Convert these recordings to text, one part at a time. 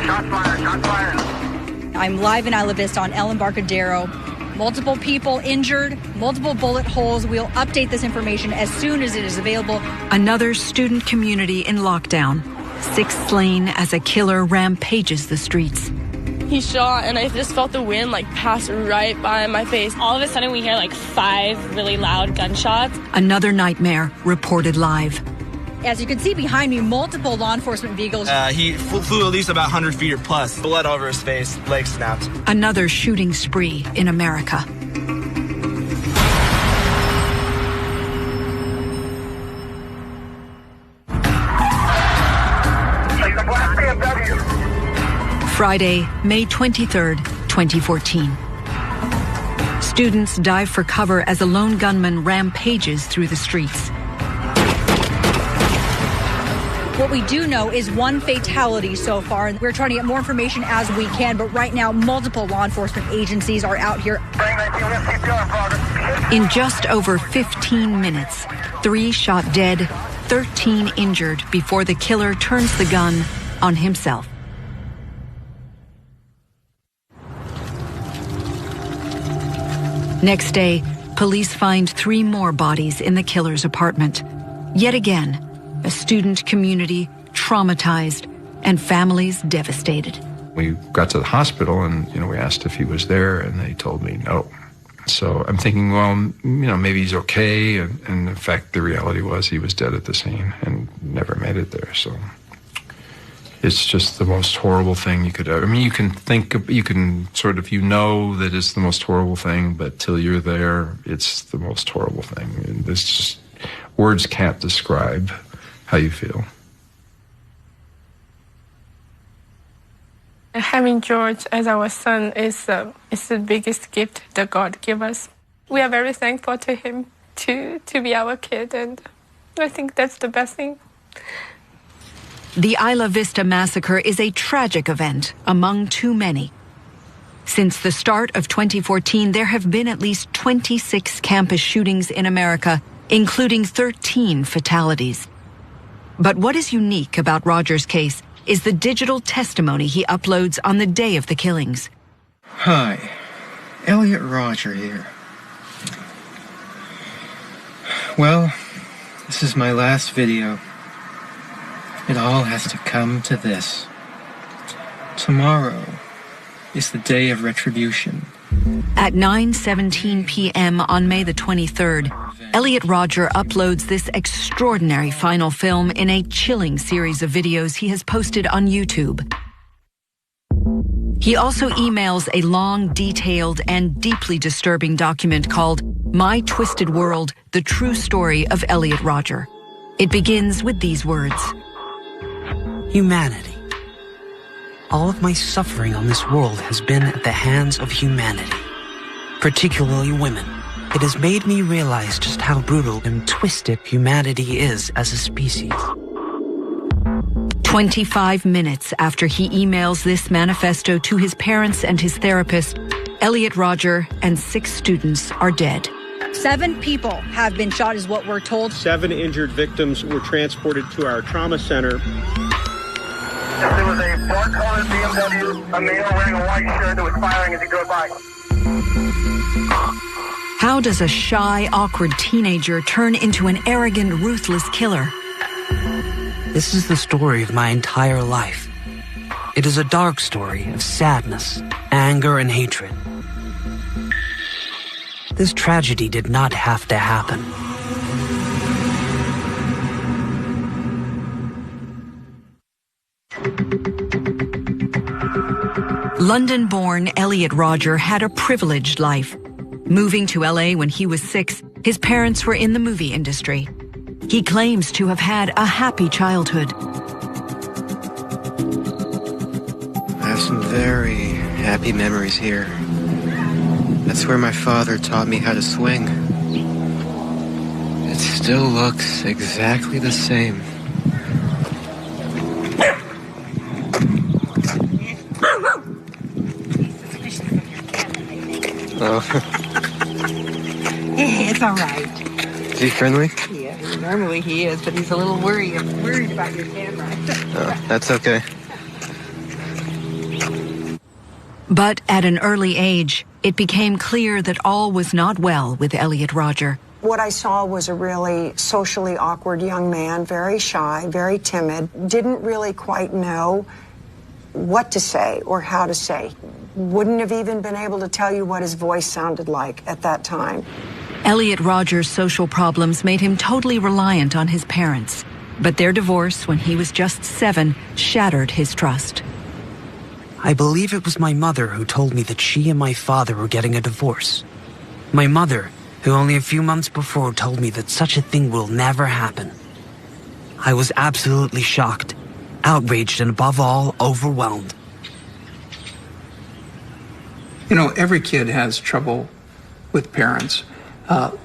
Shots fired, shots fired. I'm live in Isla Vista on El Embarcadero. Multiple people injured, multiple bullet holes. We'll update this information as soon as it is available. Another student community in lockdown. 6 slain as a killer rampages the streets. He shot, and I just felt the wind pass right by my face. All of a sudden, we hear 5 really loud gunshots. Another nightmare reported live. As you can see behind me, multiple law enforcement vehicles. He flew at least about 100 feet or plus. Blood over his face, leg snapped. Another shooting spree in America. Friday, May 23rd, 2014. Students dive for cover as a lone gunman rampages through the streets. What we do know is 1 fatality so far, and we're trying to get more information as we can, but right now multiple law enforcement agencies are out here. In just over 15 minutes, 3 shot dead, 13 injured before the killer turns the gun on himself. Next day, police find 3 more bodies in the killer's apartment. Yet again, a student community traumatized and families devastated. We got to the hospital and, we asked if he was there and they told me no. So I'm thinking, well, maybe he's okay. And in fact, the reality was he was dead at the scene and never made it there. So it's just the most horrible thing you could ever, you can sort of, that it's the most horrible thing, but till you're there, it's the most horrible thing. And this just, words can't describe how you feel. Having George as our son is the biggest gift that God gave us. We are very thankful to him to be our kid, and I think that's the best thing. The Isla Vista massacre is a tragic event among too many. Since the start of 2014, there have been at least 26 campus shootings in America, including 13 fatalities. But what is unique about Roger's case is the digital testimony he uploads on the day of the killings. Hi, Elliot Rodger here. Well, this is my last video. It all has to come to this. Tomorrow is the day of retribution. At 9:17 p.m. on May the 23rd, Elliot Rodger uploads this extraordinary final film in a chilling series of videos he has posted on YouTube. He also emails a long, detailed, and deeply disturbing document called My Twisted World, The True Story of Elliot Rodger. It begins with these words. Humanity. All of my suffering on this world has been at the hands of humanity, particularly women. It has made me realize just how brutal and twisted humanity is as a species. 25 minutes after he emails this manifesto to his parents and his therapist, Elliot Rodger and 6 students are dead. 7 people have been shot is what we're told. 7 injured victims were transported to our trauma center. There was a dark-colored BMW, a male wearing a white shirt that was firing as he drove by. How does a shy, awkward teenager turn into an arrogant, ruthless killer? This is the story of my entire life. It is a dark story of sadness, anger, and hatred. This tragedy did not have to happen. London-born Elliot Rodger had a privileged life. Moving to LA when he was 6, his parents were in the movie industry. He claims to have had a happy childhood. I have some very happy memories here. That's where my father taught me how to swing. It still looks exactly the same. Oh. It's all right. Is he friendly? Yeah, normally he is, but he's a little worried about your camera. Oh, that's okay. But at an early age, it became clear that all was not well with Elliot Rodger. What I saw was a really socially awkward young man, very shy, very timid, didn't really quite know what to say or how to say. Wouldn't have even been able to tell you what his voice sounded like at that time. Elliot Rodger's social problems made him totally reliant on his parents. But their divorce when he was just 7 shattered his trust. I believe it was my mother who told me that she and my father were getting a divorce. My mother, who only a few months before told me that such a thing will never happen. I was absolutely shocked, outraged, and above all, overwhelmed. You know, every kid has trouble with parents.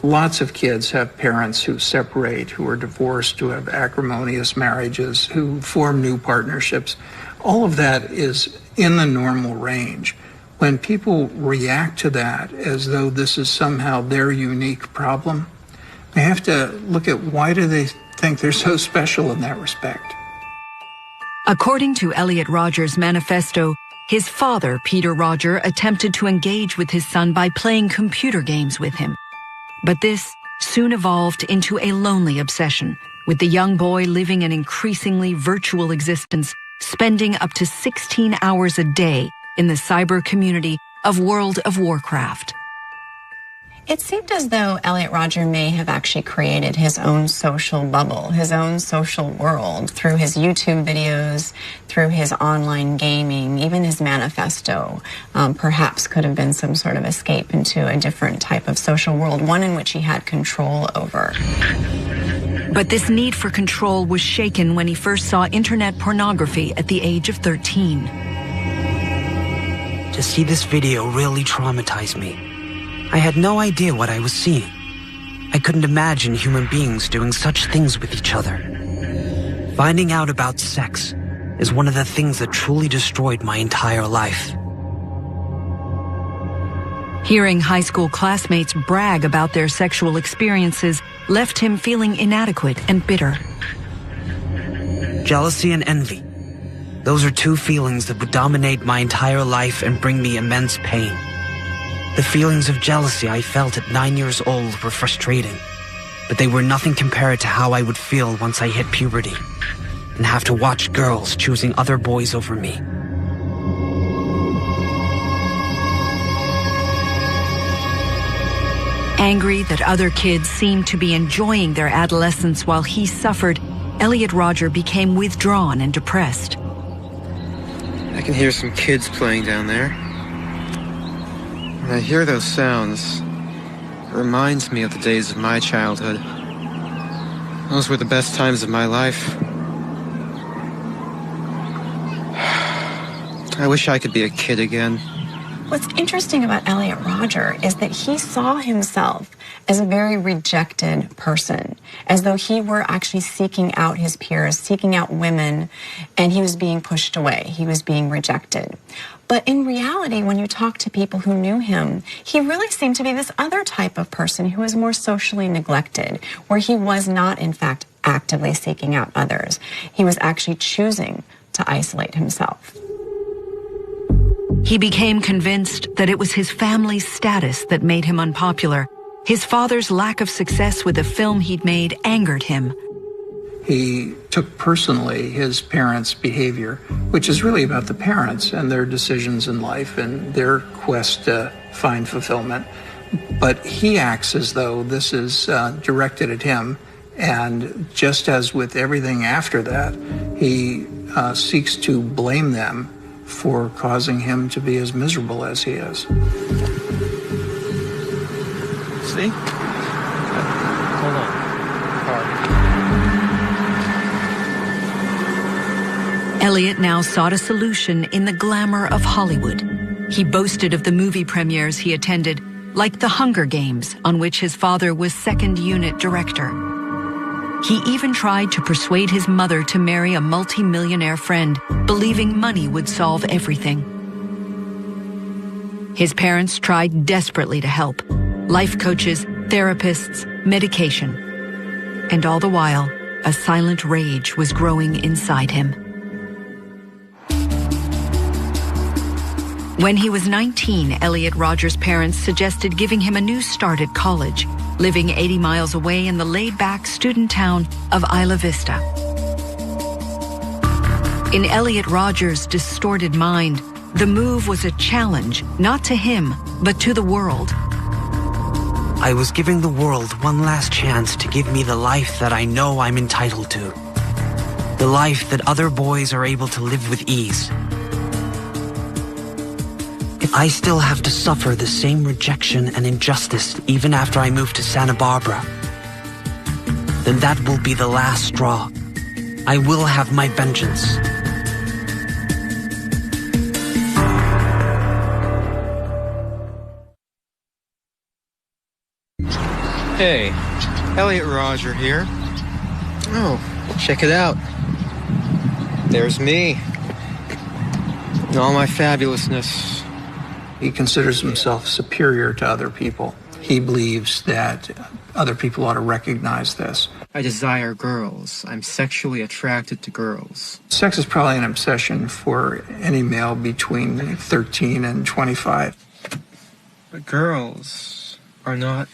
Lots of kids have parents who separate, who are divorced, who have acrimonious marriages, who form new partnerships. All of that is in the normal range. When people react to that as though this is somehow their unique problem, they have to look at why do they think they're so special in that respect. According to Elliot Rodger's manifesto, his father, Peter Rodger, attempted to engage with his son by playing computer games with him. But this soon evolved into a lonely obsession, with the young boy living an increasingly virtual existence, spending up to 16 hours a day in the cyber community of World of Warcraft. It seemed as though Elliot Rodger may have actually created his own social bubble, his own social world through his YouTube videos, through his online gaming, even his manifesto. Perhaps could have been some sort of escape into a different type of social world, one in which he had control over. But this need for control was shaken when he first saw internet pornography at the age of 13. To see this video really traumatized me. I had no idea what I was seeing. I couldn't imagine human beings doing such things with each other. Finding out about sex is one of the things that truly destroyed my entire life. Hearing high school classmates brag about their sexual experiences left him feeling inadequate and bitter. Jealousy and envy. Those are two feelings that would dominate my entire life and bring me immense pain. The feelings of jealousy I felt at 9 years old were frustrating, but they were nothing compared to how I would feel once I hit puberty and have to watch girls choosing other boys over me. Angry that other kids seemed to be enjoying their adolescence while he suffered, Elliot Rodger became withdrawn and depressed. I can hear some kids playing down there. When I hear those sounds, it reminds me of the days of my childhood. Those were the best times of my life. I wish I could be a kid again. What's interesting about Elliot Rodger is that he saw himself as a very rejected person, as though he were actually seeking out his peers, seeking out women, and he was being pushed away. He was being rejected. But in reality, when you talk to people who knew him, he really seemed to be this other type of person who was more socially neglected, where he was not, in fact, actively seeking out others. He was actually choosing to isolate himself. He became convinced that it was his family's status that made him unpopular. His father's lack of success with the film he'd made angered him. He took personally his parents' behavior, which is really about the parents and their decisions in life and their quest to find fulfillment. But he acts as though this is directed at him, and just as with everything after that, he seeks to blame them for causing him to be as miserable as he is. See? Hold on. Elliot now sought a solution in the glamour of Hollywood. He boasted of the movie premieres he attended, like The Hunger Games, on which his father was second unit director. He even tried to persuade his mother to marry a multi-millionaire friend, believing money would solve everything. His parents tried desperately to help. Life coaches, therapists, medication. And all the while, a silent rage was growing inside him. When he was 19, Elliot Rogers' parents suggested giving him a new start at college, living 80 miles away in the laid-back student town of Isla Vista. In Elliot Rogers' distorted mind, the move was a challenge, not to him, but to the world. I was giving the world one last chance to give me the life that I know I'm entitled to. The life that other boys are able to live with ease. If I still have to suffer the same rejection and injustice even after I move to Santa Barbara, then that will be the last straw. I will have my vengeance. Hey, Elliot Roger here. Oh, check it out. There's me. In all my fabulousness. He considers himself superior to other people. He believes that other people ought to recognize this. I desire girls. I'm sexually attracted to girls. Sex is probably an obsession for any male between 13 and 25. But girls are not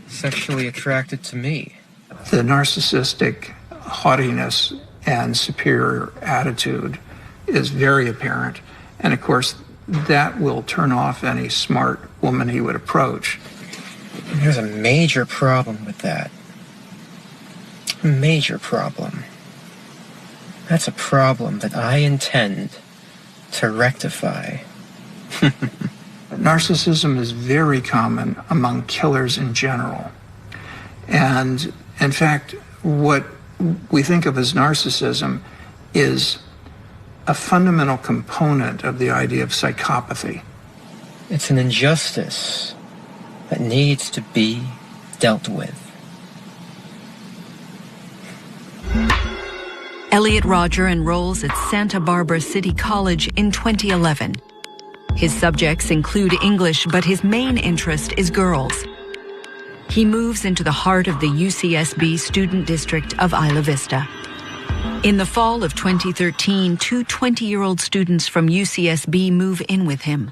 sexually attracted to me. The narcissistic haughtiness and superior attitude is very apparent. And of course, that will turn off any smart woman he would approach. There's a major problem with that. A major problem. That's a problem that I intend to rectify. Narcissism is very common among killers in general. And in fact, what we think of as narcissism is a fundamental component of the idea of psychopathy. It's an injustice that needs to be dealt with. Elliot Roger enrolls at Santa Barbara City College in 2011. His subjects include English, but his main interest is girls. He moves into the heart of the UCSB student district of Isla Vista. In the fall of 2013, two 20-year-old students from UCSB move in with him.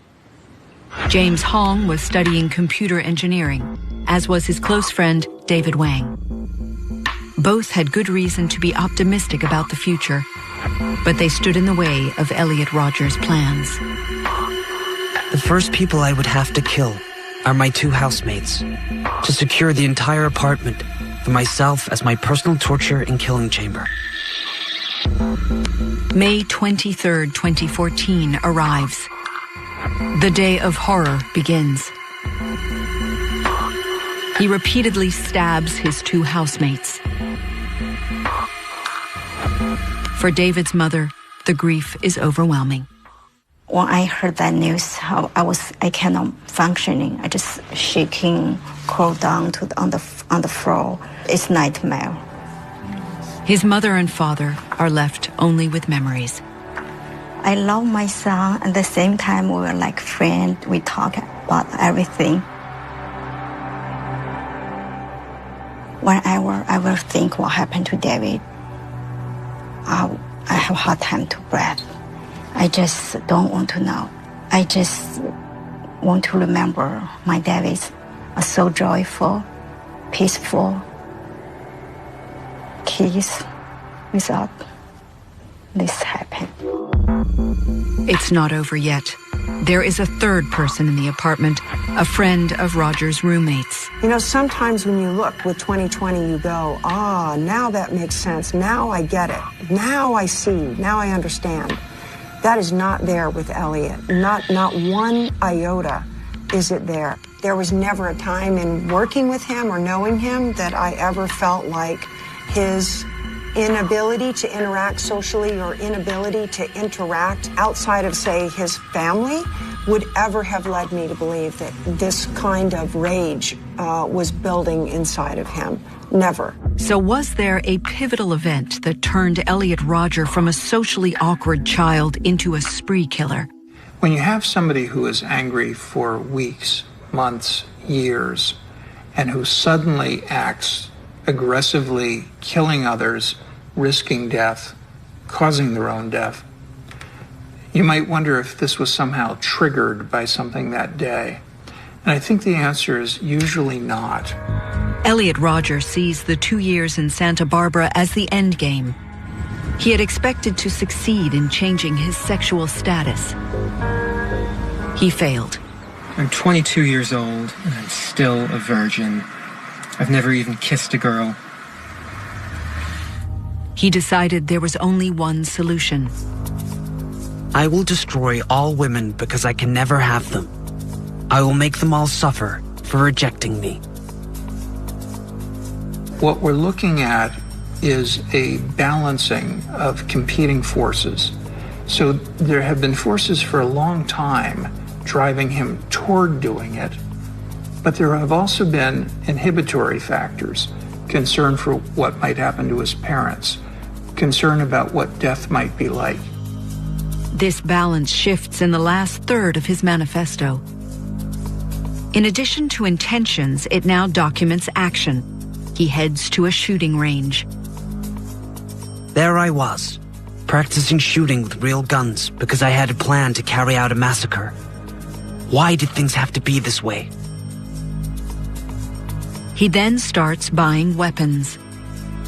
James Hong was studying computer engineering, as was his close friend, David Wang. Both had good reason to be optimistic about the future, but they stood in the way of Elliot Rogers' plans. The first people I would have to kill are my two housemates, to secure the entire apartment for myself as my personal torture and killing chamber. May 23, 2014 arrives. The day of horror begins. He repeatedly stabs his two housemates. For David's mother, the grief is overwhelming. When I heard that news, I cannot functioning. I just shaking, crawl down on the floor. It's nightmare. His mother and father are left only with memories. I love my son. At the same time, we were like friends. We talk about everything. Whenever I will think what happened to David, I have a hard time to breathe. I just don't want to know. I just want to remember my David are so joyful, peaceful kids without this happen. It's not over yet. There is a third person in the apartment, a friend of Roger's roommates. You know, sometimes when you look with 2020, you go, now that makes sense. Now I get it. Now I see. Now I understand. That is not there with Elliot. Not one iota is it there. There was never a time in working with him or knowing him that I ever felt like his inability to interact socially or inability to interact outside of, say, his family would ever have led me to believe that this kind of rage was building inside of him. Never. So was there a pivotal event that turned Elliot Roger from a socially awkward child into a spree killer? When you have somebody who is angry for weeks, months, years, and who suddenly acts aggressively, killing others, risking death, causing their own death, You might wonder if this was somehow triggered by something that day. And I think the answer is usually not. Elliot Rodger sees the 2 years in Santa Barbara as the end game. He had expected to succeed in changing his sexual status. He failed. I'm 22 years old, and I'm still a virgin. I've never even kissed a girl. He decided there was only one solution. I will destroy all women because I can never have them. I will make them all suffer for rejecting me. What we're looking at is a balancing of competing forces. So there have been forces for a long time driving him toward doing it, but there have also been inhibitory factors, concern for what might happen to his parents, concern about what death might be like. This balance shifts in the last third of his manifesto. In addition to intentions, it now documents action. He heads to a shooting range. There I was, practicing shooting with real guns because I had a plan to carry out a massacre. Why did things have to be this way? He then starts buying weapons.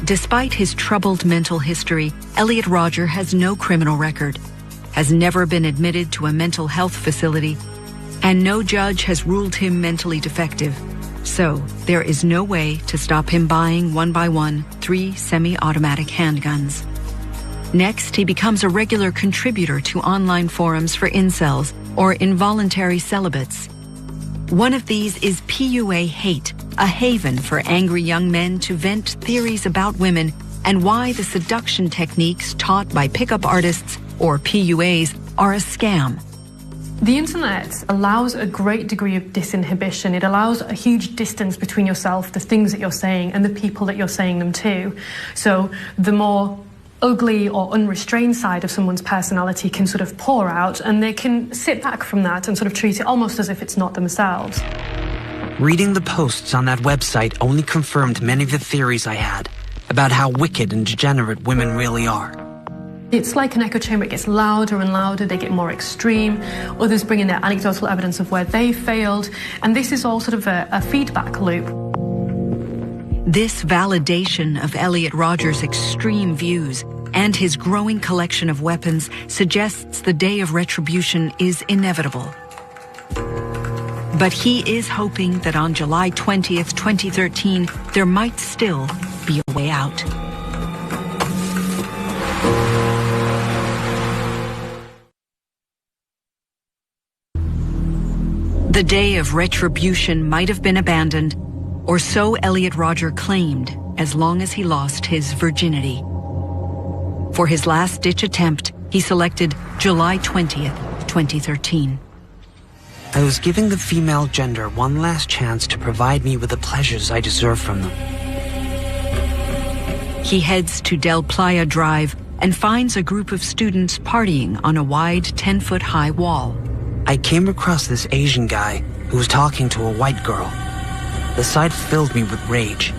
Despite his troubled mental history, Elliot Rodger has no criminal record, has never been admitted to a mental health facility, and no judge has ruled him mentally defective. So there is no way to stop him buying one by one 3 semi-automatic handguns. Next, he becomes a regular contributor to online forums for incels or involuntary celibates. One of these is PUA Hate, a haven for angry young men to vent theories about women and why the seduction techniques taught by pickup artists or PUAs are a scam. The internet allows a great degree of disinhibition. It allows a huge distance between yourself, the things that you're saying, and the people that you're saying them to. So the more ugly or unrestrained side of someone's personality can sort of pour out, and they can sit back from that and sort of treat it almost as if it's not themselves. Reading the posts on that website only confirmed many of the theories I had about how wicked and degenerate women really are. It's like an echo chamber. It gets louder and louder. They get more extreme. Others bring in their anecdotal evidence of where they failed. And this is all sort of a feedback loop. This validation of Elliot Rodger's extreme views and his growing collection of weapons suggests the day of retribution is inevitable. But he is hoping that on July 20th, 2013, there might still be a way out. The day of retribution might have been abandoned, or so Elliot Rodger claimed, as long as he lost his virginity. For his last-ditch attempt, he selected July 20th, 2013. I was giving the female gender one last chance to provide me with the pleasures I deserve from them. He heads to Del Playa Drive and finds a group of students partying on a wide 10-foot-high wall. I came across this Asian guy who was talking to a white girl. The sight filled me with rage.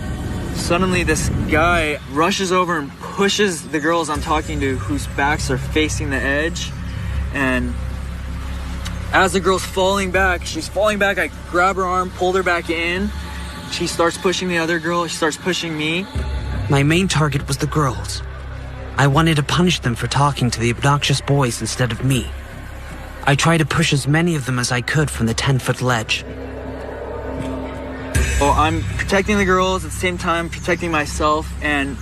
Suddenly, this guy rushes over and pushes the girls I'm talking to whose backs are facing the edge. And as the girl's falling back, I grab her arm, pulled her back in. She starts pushing the other girl. She starts pushing me. My main target was the girls. I wanted to punish them for talking to the obnoxious boys instead of me. I tried to push as many of them as I could from the 10-foot ledge. Well, I'm protecting the girls at the same time, protecting myself and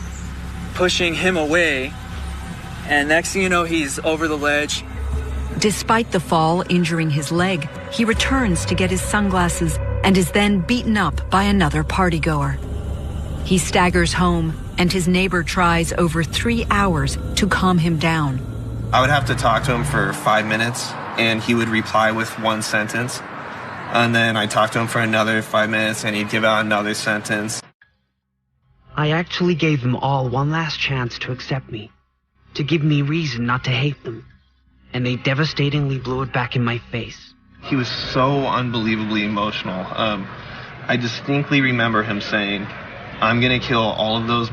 pushing him away. And next thing you know, he's over the ledge. Despite the fall injuring his leg, he returns to get his sunglasses and is then beaten up by another partygoer. He staggers home, and his neighbor tries over 3 hours to calm him down. I would have to talk to him for 5 minutes, and he would reply with one sentence. And then I'd talk to him for another 5 minutes, and he'd give out another sentence. I actually gave them all one last chance to accept me, to give me reason not to hate them. And they devastatingly blew it back in my face. He was so unbelievably emotional. I distinctly remember him saying, "I'm gonna kill all of those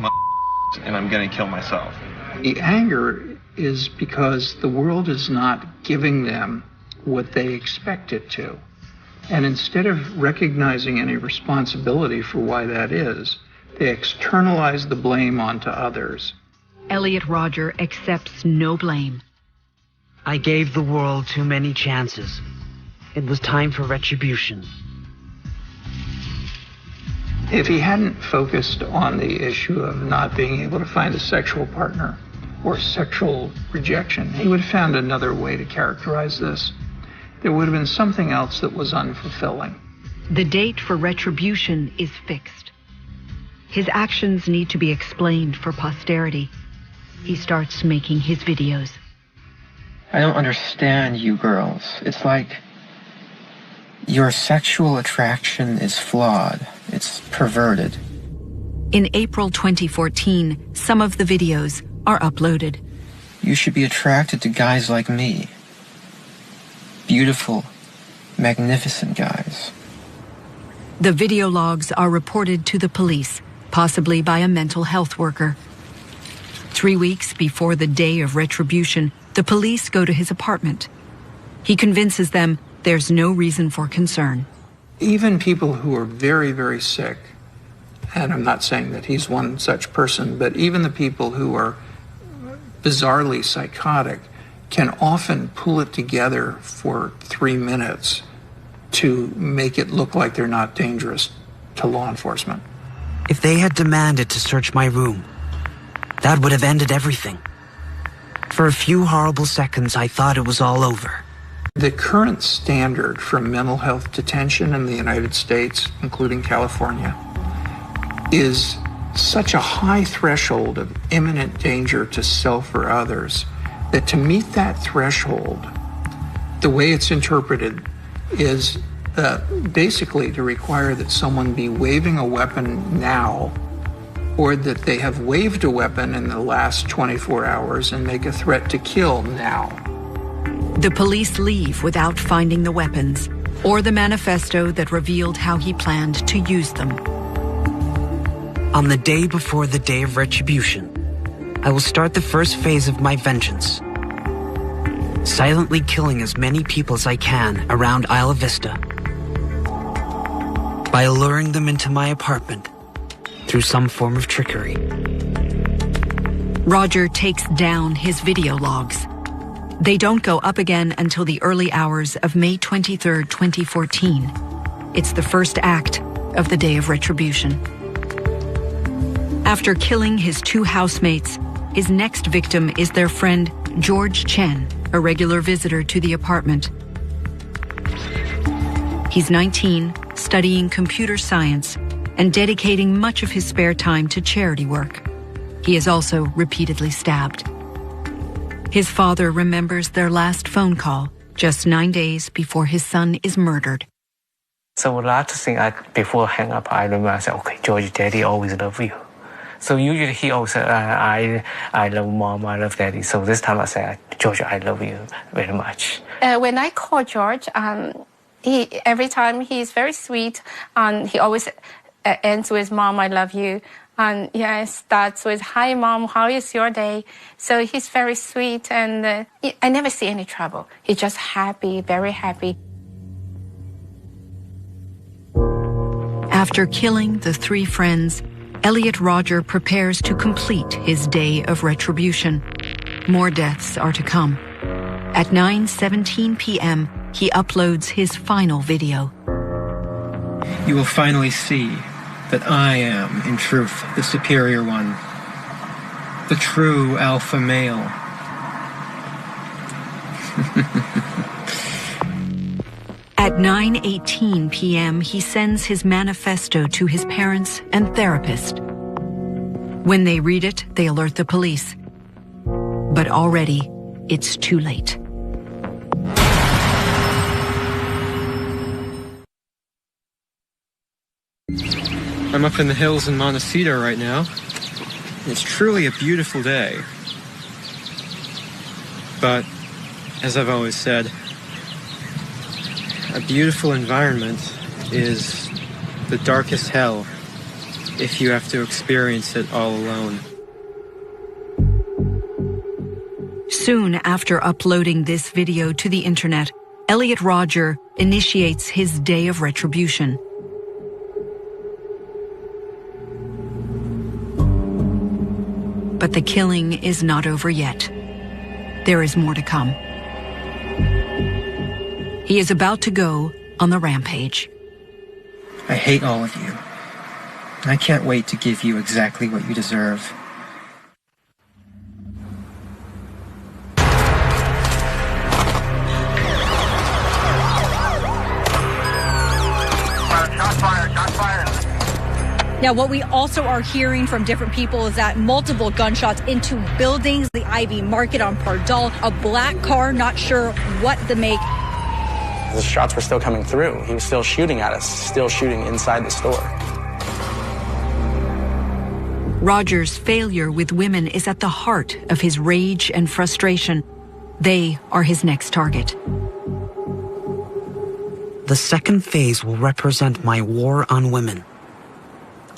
and I'm gonna kill myself." The anger is because the world is not giving them what they expect it to. And instead of recognizing any responsibility for why that is, they externalize the blame onto others. Elliot Rodger accepts no blame. I gave the world too many chances. It was time for retribution. If he hadn't focused on the issue of not being able to find a sexual partner or sexual rejection, he would have found another way to characterize this. There would have been something else that was unfulfilling. The date for retribution is fixed. His actions need to be explained for posterity. He starts making his videos. I don't understand you girls. It's like your sexual attraction is flawed. It's perverted. In April 2014, some of the videos are uploaded. You should be attracted to guys like me. Beautiful, magnificent guys. The video logs are reported to the police, possibly by a mental health worker. 3 weeks before the day of retribution, the police go to his apartment. He convinces them there's no reason for concern. Even people who are very, very sick, and I'm not saying that he's one such person, but even the people who are bizarrely psychotic can often pull it together for 3 minutes to make it look like they're not dangerous to law enforcement. If they had demanded to search my room, that would have ended everything. For a few horrible seconds, I thought it was all over. The current standard for mental health detention in the United States, including California, is such a high threshold of imminent danger to self or others that to meet that threshold, the way it's interpreted is basically to require that someone be waving a weapon now, or that they have waved a weapon in the last 24 hours and make a threat to kill now. The police leave without finding the weapons or the manifesto that revealed how he planned to use them. On the day before the day of retribution, I will start the first phase of my vengeance, silently killing as many people as I can around Isla Vista by alluring them into my apartment through some form of trickery. Rodger takes down his video logs. They don't go up again until the early hours of May 23, 2014. It's the first act of the day of retribution. After killing his 2 housemates, his next victim is their friend George Chen, a regular visitor to the apartment. He's 19, studying computer science, and dedicating much of his spare time to charity work. He is also repeatedly stabbed. His father remembers their last phone call just 9 days before his son is murdered. So last thing before hang up, I remember I said, okay, George, Daddy always love you. So usually he always said, I love Mom, I love Daddy. So this time I said, George, I love you very much. When I call George, every time he's very sweet, and he always ends with Mom, I love you. And yeah, it starts with, hi Mom, how is your day? So he's very sweet, and I never see any trouble. He's just happy, very happy. After killing the 3 friends, Elliot Rodger prepares to complete his day of retribution. More deaths are to come. At 9:17 p.m., he uploads his final video. You will finally see that I am, in truth, the superior one, the true alpha male. At 9:18 p.m., he sends his manifesto to his parents and therapist. When they read it, they alert the police. But already, it's too late. I'm up in the hills in Montecito right now. It's truly a beautiful day. But, as I've always said, a beautiful environment is the darkest hell if you have to experience it all alone. Soon after uploading this video to the internet, Elliot Rodger initiates his day of retribution. But the killing is not over yet. There is more to come. He is about to go on the rampage. I hate all of you. I can't wait to give you exactly what you deserve. Now, what we also are hearing from different people is that multiple gunshots into buildings, the Ivy Market on Pardal, a black car, not sure what the make. The shots were still coming through. He was still shooting at us, still shooting inside the store. Rodger's failure with women is at the heart of his rage and frustration. They are his next target. The second phase will represent my war on women.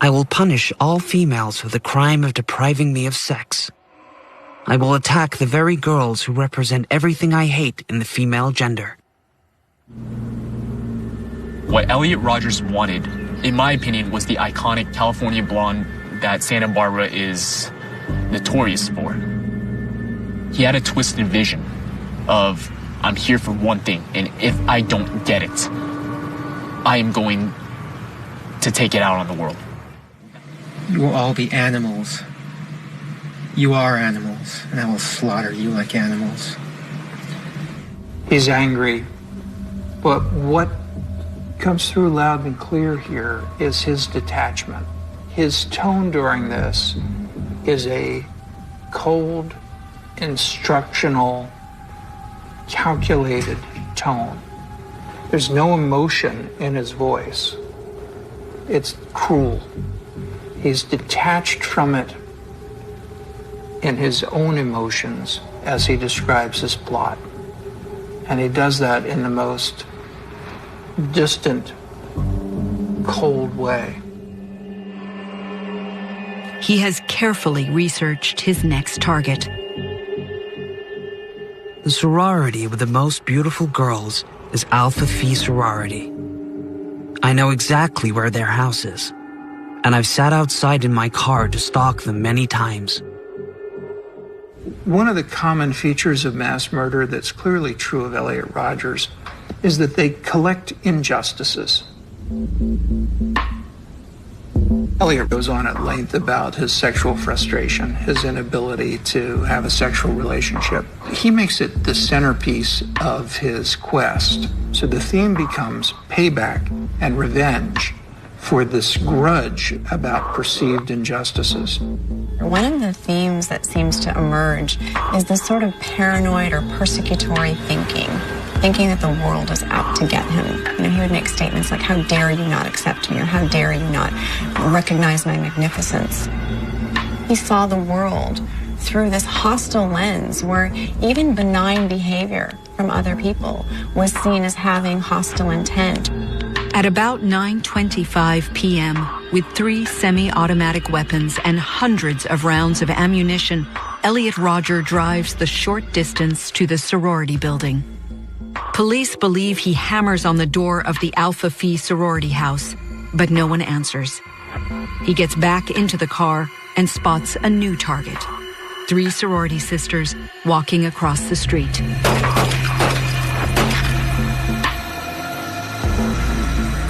I will punish all females for the crime of depriving me of sex. I will attack the very girls who represent everything I hate in the female gender. What Elliot Rodgers wanted, in my opinion, was the iconic California blonde that Santa Barbara is notorious for. He had a twisted vision of, I'm here for one thing, and if I don't get it, I am going to take it out on the world. You will all be animals. You are animals, and I will slaughter you like animals. He's angry, but what comes through loud and clear here is his detachment. His tone during this is a cold, instructional, calculated tone. There's no emotion in his voice. It's cruel. He's detached from it in his own emotions as he describes his plot. And he does that in the most distant, cold way. He has carefully researched his next target. The sorority with the most beautiful girls is Alpha Phi Sorority. I know exactly where their house is, and I've sat outside in my car to stalk them many times. One of the common features of mass murder that's clearly true of Elliot Rodgers is that they collect injustices. Elliot goes on at length about his sexual frustration, his inability to have a sexual relationship. He makes it the centerpiece of his quest. So the theme becomes payback and revenge for this grudge about perceived injustices. One of the themes that seems to emerge is this sort of paranoid or persecutory thinking that the world is out to get him. You know, he would make statements like, how dare you not accept me, or how dare you not recognize my magnificence. He saw the world through this hostile lens where even benign behavior from other people was seen as having hostile intent. At about 9:25 p.m., with 3 semi-automatic weapons and hundreds of rounds of ammunition, Elliot Rodger drives the short distance to the sorority building. Police believe he hammers on the door of the Alpha Phi sorority house, but no one answers. He gets back into the car and spots a new target: 3 sorority sisters walking across the street.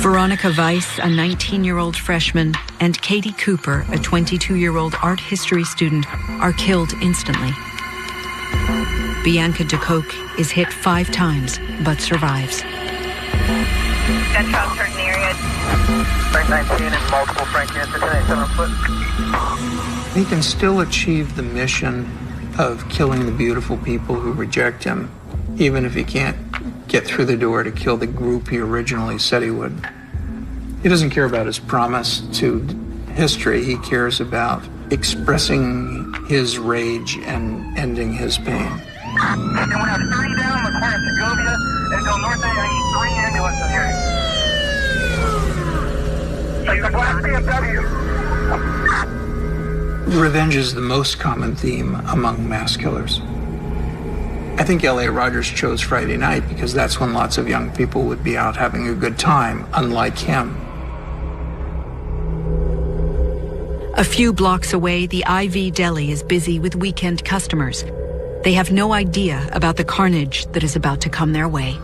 Veronica Weiss, a 19-year-old freshman, and Katie Cooper, a 22-year-old art history student, are killed instantly. Bianca DeCoke is hit 5 times, but survives. Gunshots heard in the area. Frank 19 and multiple Frank Hansen, 7 foot. He can still achieve the mission of killing the beautiful people who reject him, even if he can't get through the door to kill the group he originally said he would. He doesn't care about his promise to history. He cares about expressing his rage and ending his pain. And we have 30 down, require Segovia, and go north end. I need 3 ambulances here. Take the black BMW. Revenge is the most common theme among mass killers. I think Elliot Rogers chose Friday night because that's when lots of young people would be out having a good time, unlike him. A few blocks away, the IV Deli is busy with weekend customers. They have no idea about the carnage that is about to come their way.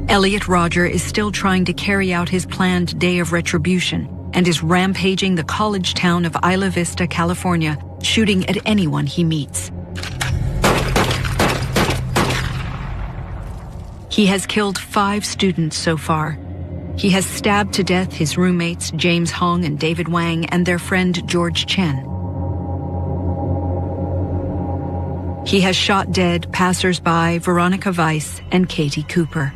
Elliot Rodger is still trying to carry out his planned day of retribution and is rampaging the college town of Isla Vista, California, shooting at anyone he meets. He has killed 5 students so far. He has stabbed to death his roommates James Hong and David Wang and their friend George Chen. He has shot dead passers-by Veronica Weiss and Katie Cooper.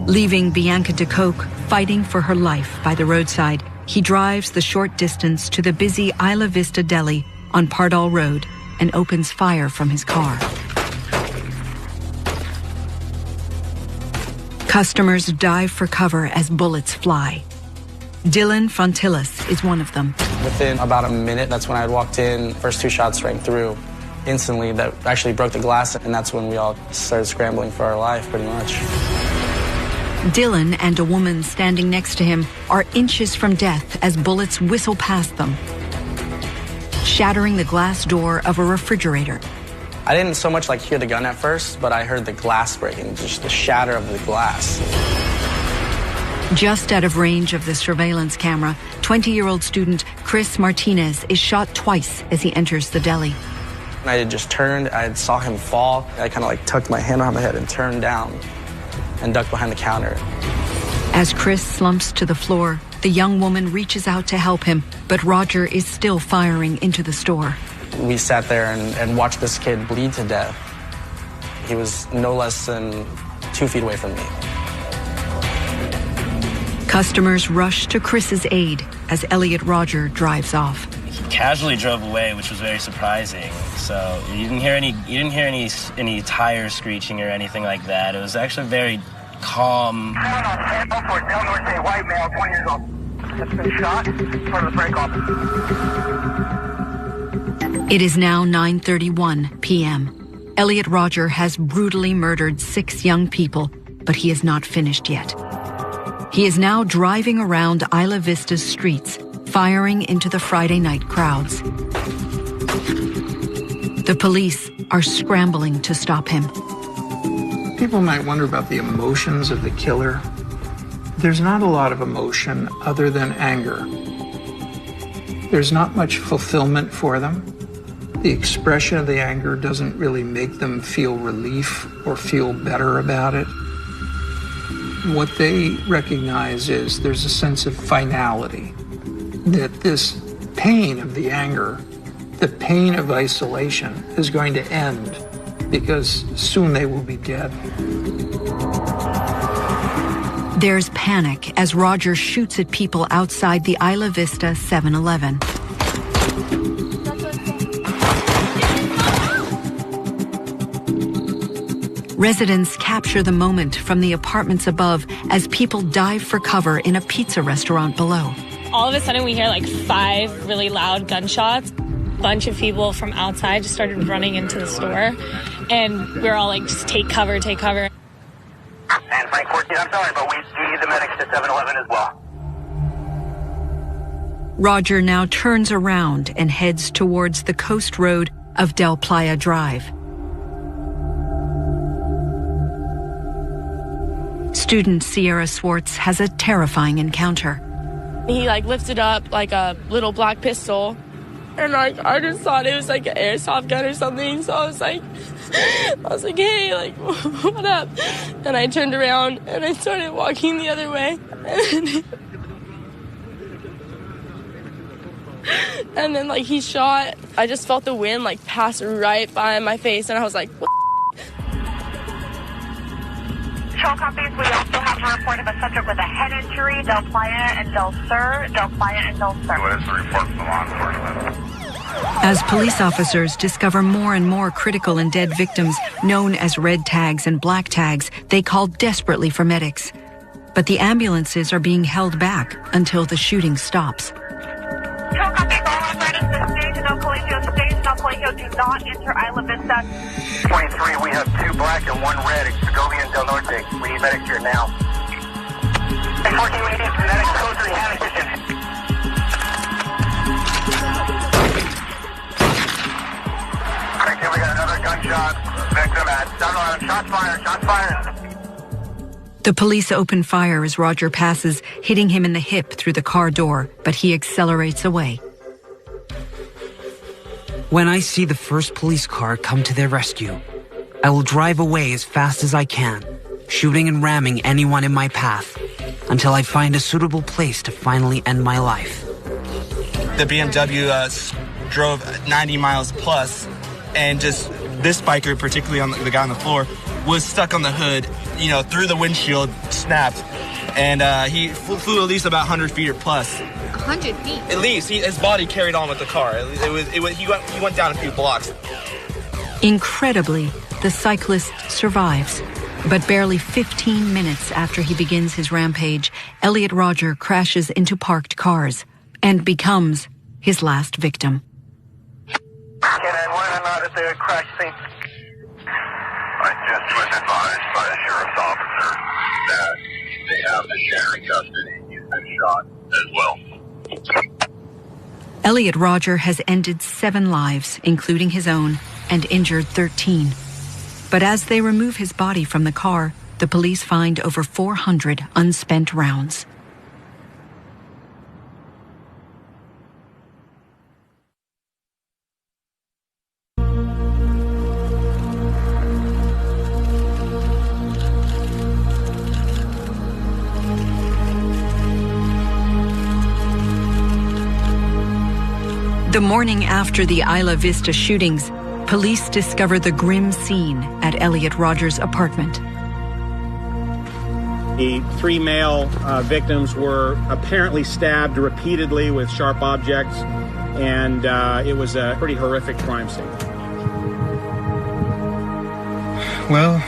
Leaving Bianca DeCoke fighting for her life by the roadside, he drives the short distance to the busy Isla Vista Deli on Pardall Road and opens fire from his car. Customers dive for cover as bullets fly. Dylan Fontillas is one of them. Within about a minute, that's when I walked in. First 2 shots rang through. Instantly, that actually broke the glass, and that's when we all started scrambling for our life, pretty much. Dylan and a woman standing next to him are inches from death as bullets whistle past them, shattering the glass door of a refrigerator. I didn't so much hear the gun at first, but I heard the glass breaking, just the shatter of the glass. Just out of range of the surveillance camera, 20-year-old student Chris Martinez is shot twice as he enters the deli. I had just turned, I saw him fall. I kind of tucked my hand around my head and turned down and ducked behind the counter. As Chris slumps to the floor, the young woman reaches out to help him, but Rodger is still firing into the store. We sat there and watched this kid bleed to death. He was no less than 2 feet away from me. Customers rush to Chris's aid as Elliot Rodger drives off. He casually drove away, which was very surprising. So you didn't hear any tires screeching or anything like that. It was actually very calm. White male, 20 years old. That's been shot in front of the break office. It is now 9:31 p.m. Elliot Rodger has brutally murdered 6 young people, but he is not finished yet. He is now driving around Isla Vista's streets, firing into the Friday night crowds. The police are scrambling to stop him. People might wonder about the emotions of the killer. There's not a lot of emotion other than anger. There's not much fulfillment for them. The expression of the anger doesn't really make them feel relief or feel better about it. What they recognize is there's a sense of finality, that this pain of the anger, the pain of isolation, is going to end because soon they will be dead. There's panic as Rodger shoots at people outside the Isla Vista 7-Eleven. Residents capture the moment from the apartments above as people dive for cover in a pizza restaurant below. All of a sudden we hear 5 really loud gunshots. A bunch of people from outside just started running into the store, and we were all just take cover, take cover. And Frank 14, I'm sorry, but we need the medics to 7-Eleven as well. Rodger now turns around and heads towards the coast road of Del Playa Drive. Student Sierra Swartz has a terrifying encounter. He lifted up a little black pistol, and I just thought it was an airsoft gun or something. So I was like, hey, what up? And I turned around and I started walking the other way. And then he shot. I just felt the wind pass right by my face, and I was like, what? Control copies. We also have a report of a subject with a head injury, Del Playa and Del Sur. Del Playa and Del Sur. What is the report from law enforcement? As police officers discover more and more critical and dead victims known as red tags and black tags, they call desperately for medics. but the ambulances are being held back until the shooting stops. Show copies, all apparatus to stage and El Colegio stage and El Colegio do not enter Isla Vista. 23, we have 2 black and 1 red, Segovia and Del Norte. We need medics here now. 14, we need medics close to the Havoc kitchen. Right here, we got another gunshot. Victim at Sunrise. Shots fired, shots fired. The police open fire as Roger passes, hitting him in the hip through the car door, but he accelerates away. When I see the first police car come to their rescue, I will drive away as fast as I can, shooting and ramming anyone in my path, until I find a suitable place to finally end my life. The BMW drove 90 miles plus, and just this biker, particularly on the guy on the floor, was stuck on the hood, through the windshield, snapped, and he flew at least about 100 feet or plus. 100 feet? At least. His body carried on with the car. He went down a few blocks. Incredibly, the cyclist survives. But barely 15 minutes after he begins his rampage, Elliot Rodger crashes into parked cars and becomes his last victim. Can whether or not it's a crash scene? I just was advised by the sheriff's officer that they have the Sharon in custody. He's been shot as well. Elliot Rodger has ended 7 lives, including his own, and injured 13. But as they remove his body from the car, the police find over 400 unspent rounds. The morning after the Isla Vista shootings, police discover the grim scene at Elliot Rodger's apartment. The 3 male victims were apparently stabbed repeatedly with sharp objects, and it was a pretty horrific crime scene. Well,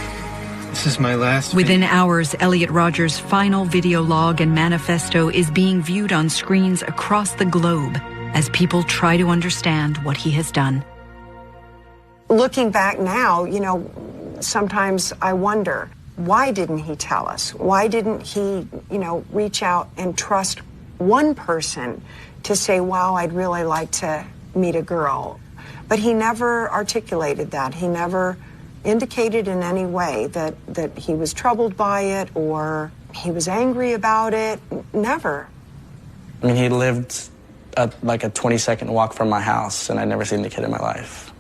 this is my last... Within hours, Elliot Rodger's final video log and manifesto is being viewed on screens across the globe as people try to understand what he has done. Looking back now, sometimes I wonder, why didn't he tell us? Why didn't he, reach out and trust one person to say, wow, I'd really like to meet a girl? But he never articulated that. He never indicated in any way that he was troubled by it or he was angry about it. Never. I mean, he lived like a 20-second walk from my house, and I'd never seen the kid in my life.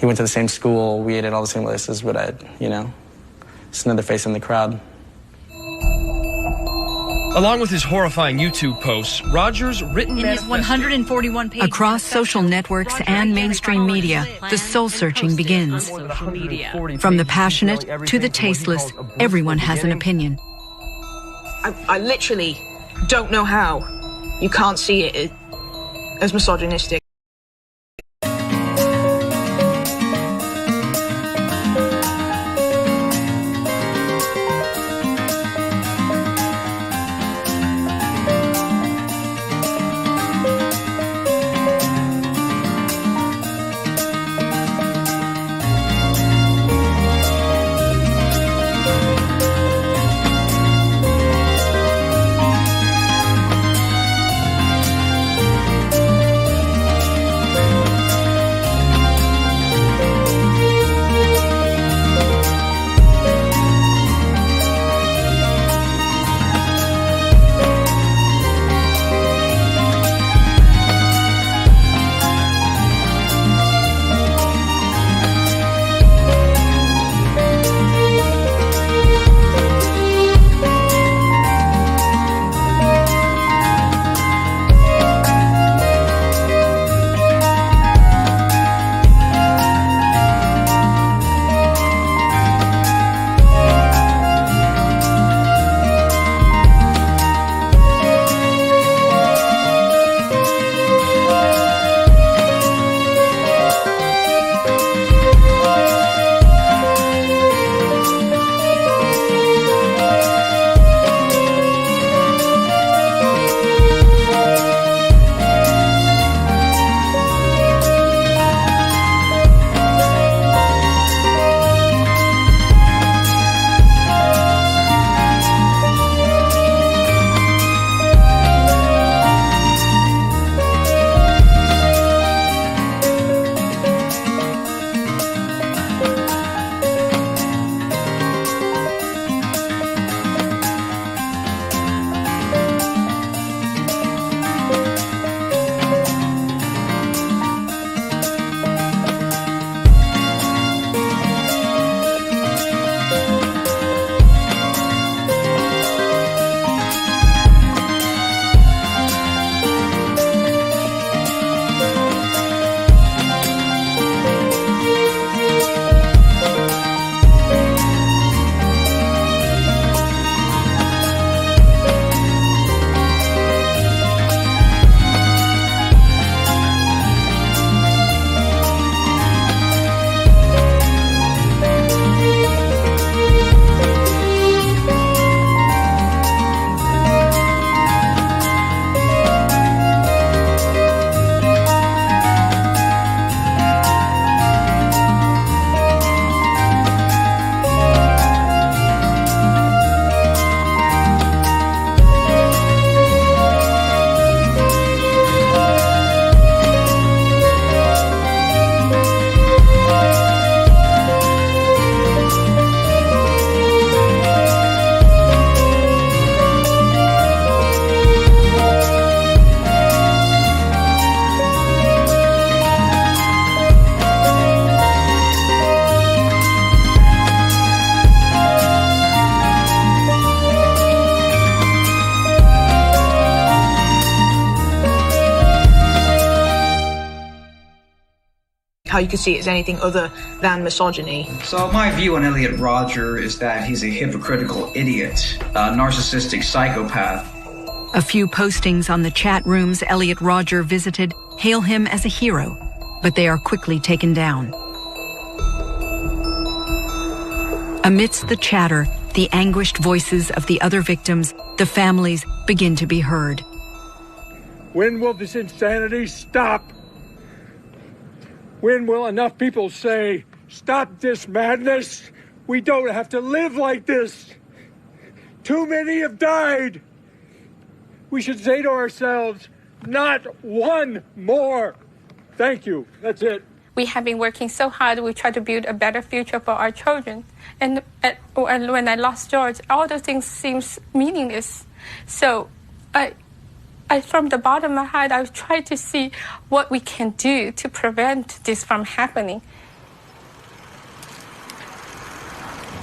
He went to the same school, we ate at all the same places, but just another face in the crowd. Along with his horrifying YouTube posts, Rodger's written in his 141 pages. Across social networks and mainstream media, the soul-searching begins. From the passionate to the tasteless, everyone has an opinion. I literally don't know how you can't see it as misogynistic. how you could see it as anything other than misogyny. So my view on Elliot Rodger is that he's a hypocritical idiot, a narcissistic psychopath. A few postings on the chat rooms Elliot Rodger visited hail him as a hero, but they are quickly taken down. Amidst the chatter, the anguished voices of the other victims, the families, begin to be heard. When will this insanity stop? When will enough people say, stop this madness? We don't have to live like this. Too many have died. We should say to ourselves, not one more. Thank you. That's it. We have been working so hard. We try to build a better future for our children. And when I lost George, all those things seems meaningless. So I, from the bottom of my heart, I try to see what we can do to prevent this from happening.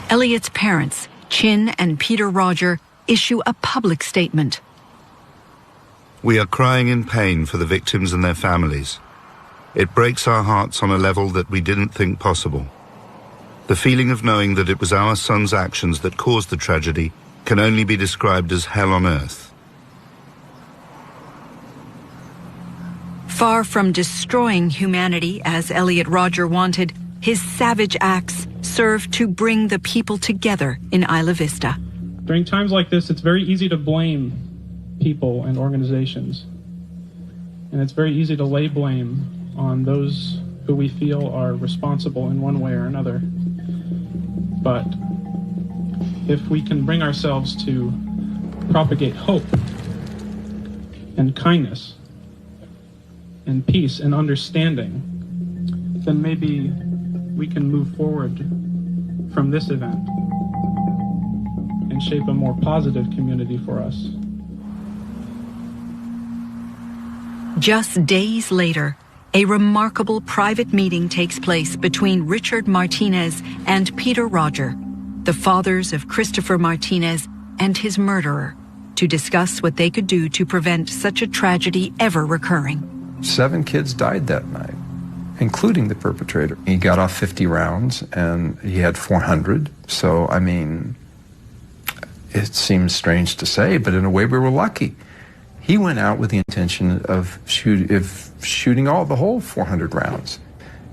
Elliot's parents, Chin and Peter Rodger, issue a public statement. We are crying in pain for the victims and their families. It breaks our hearts on a level that we didn't think possible. The feeling of knowing that it was our son's actions that caused the tragedy can only be described as hell on earth. Far from destroying humanity as Elliot Rodger wanted, his savage acts served to bring the people together in Isla Vista. During times like this, it's very easy to blame people and organizations. And it's very easy to lay blame on those who we feel are responsible in one way or another. But if we can bring ourselves to propagate hope and kindness and peace and understanding, then maybe we can move forward from this event and shape a more positive community for us. Just days later, a remarkable private meeting takes place between Richard Martinez and Peter Rodger, the fathers of Christopher Martinez and his murderer, to discuss what they could do to prevent such a tragedy ever recurring. 7 kids died that night, including the perpetrator. He got off 50 rounds and he had 400. So, I mean, it seems strange to say, but in a way we were lucky. He went out with the intention of shooting the whole 400 rounds.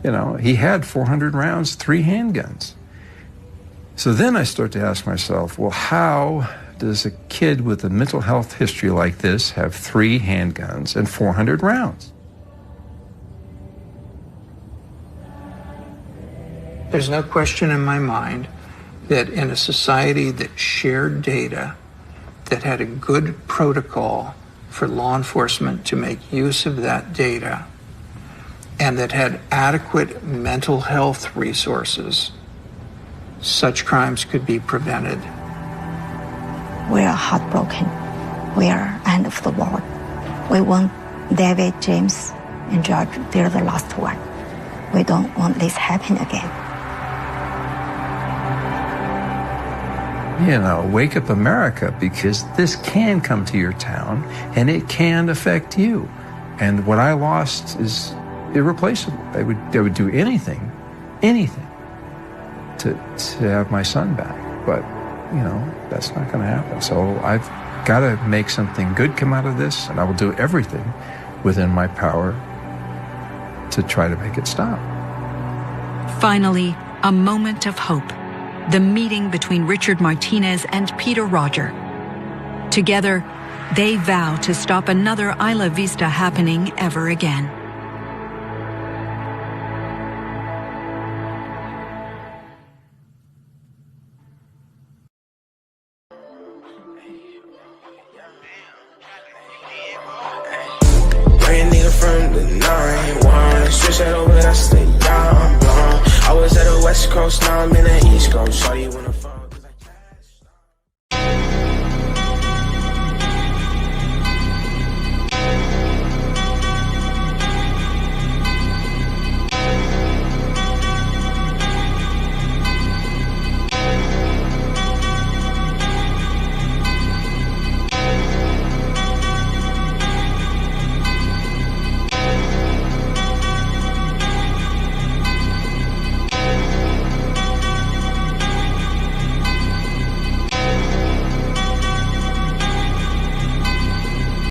You know, he had 400 rounds, 3 handguns. So then I start to ask myself, well, how does a kid with a mental health history like this have 3 handguns and 400 rounds? There's no question in my mind that in a society that shared data, that had a good protocol for law enforcement to make use of that data, and that had adequate mental health resources, such crimes could be prevented. We are heartbroken. We are end of the world. We want David, James, and George. They're the last one. We don't want this happen again. You know, wake up America, because this can come to your town and it can affect you. And what I lost is irreplaceable. I would do anything to have my son back. But, you know, that's not going to happen. So I've got to make something good come out of this, and I will do everything within my power to try to make it stop. Finally, a moment of hope. The meeting between Richard Martinez and Peter Rodger. Together, they vow to stop another Isla Vista happening ever again.